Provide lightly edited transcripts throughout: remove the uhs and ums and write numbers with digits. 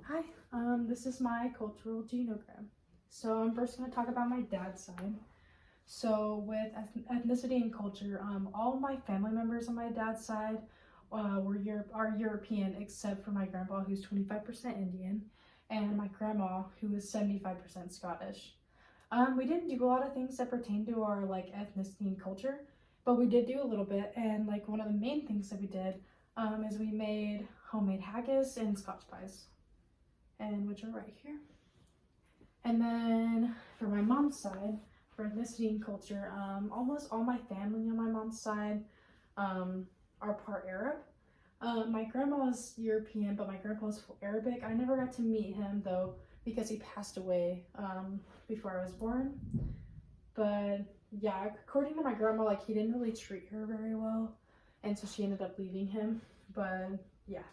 Hi, this is my cultural genogram. So I'm first going to talk about my dad's side. So with ethnicity and culture, all my family members on my dad's side are European, except for my grandpa, who's 25% Indian, and my grandma, who is 75% Scottish. We didn't do a lot of things that pertain to our ethnicity and culture, but we did do a little bit. And one of the main things that we did is we made homemade haggis and Scotch pies, and which are right here. And then for my mom's side, for ethnicity and culture, almost all my family on my mom's side are part Arab. My grandma's European, but my grandpa's full Arabic. I never got to meet him though because he passed away before I was born. But yeah, according to my grandma, he didn't really treat her very well, and so she ended up leaving him. But yeah.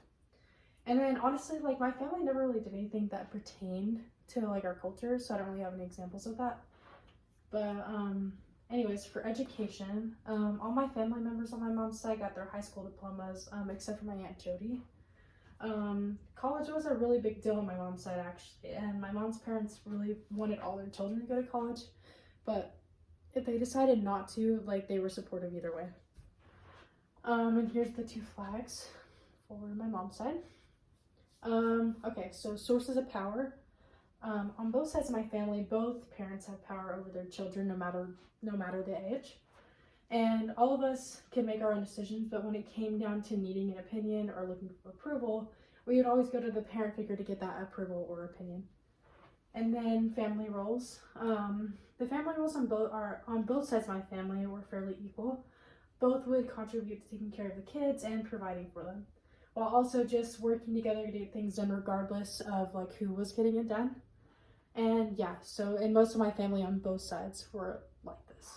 And then honestly, my family never really did anything that pertained to our culture, so I don't really have any examples of that. But anyways, for education, all my family members on my mom's side got their high school diplomas, except for my Aunt Jody. College was a really big deal on my mom's side, actually, and my mom's parents really wanted all their children to go to college, but if they decided not to, they were supportive either way. And here's the two flags for my mom's side. Okay, so sources of power. On both sides of my family, both parents have power over their children, no matter the age. And all of us can make our own decisions, but when it came down to needing an opinion or looking for approval, we would always go to the parent figure to get that approval or opinion. And then family roles. The family roles on both sides of my family were fairly equal. Both would contribute to taking care of the kids and providing for them, while also just working together to get things done regardless of who was getting it done. And yeah, so and most of my family on both sides were like this.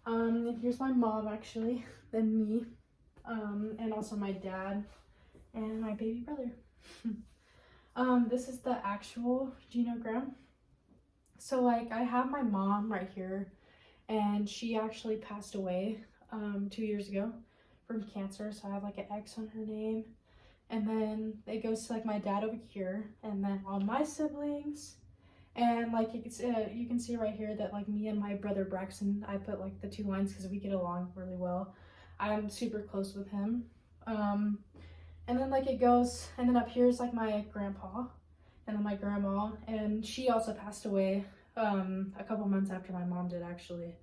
And here's my mom actually, then me, and also my dad and my baby brother. This is the actual genogram. So I have my mom right here, and she actually passed away 2 years ago from cancer, so I have an X on her name. And then it goes to my dad over here, and then all my siblings, and you can see right here that me and my brother Braxton, I put the two lines because we get along really well. I'm super close with him. And then it goes, and then up here is my grandpa, and then my grandma, and she also passed away a couple months after my mom did, actually.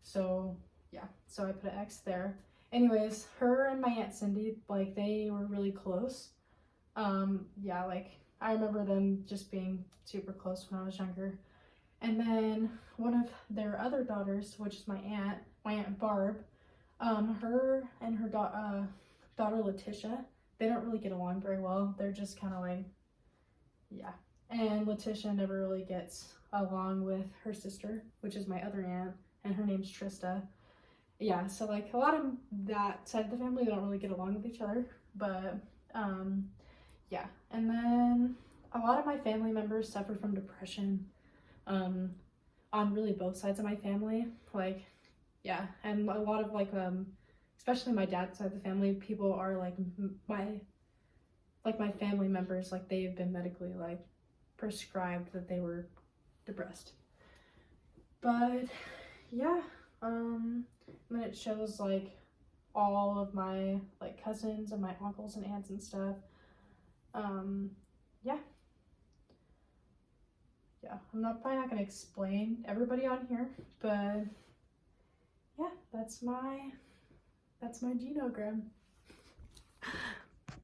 So yeah, so I put an X there. Anyways, her and my Aunt Cindy, they were really close. Yeah, I remember them just being super close when I was younger. And then one of their other daughters, which is my Aunt Barb, her and her daughter Letitia, they don't really get along very well. They're just kind of yeah. And Letitia never really gets along with her sister, which is my other aunt, and her name's Trista. Yeah, so a lot of that side of the family don't really get along with each other, but yeah. And then a lot of my family members suffer from depression on really both sides of my family. Yeah, and a lot of especially my dad's side of the family, people are my family members, they've been medically prescribed that they were depressed. But yeah, and then it shows all of my cousins and my uncles and aunts and stuff. Yeah, I'm probably not gonna explain everybody on here, but yeah, that's my genogram.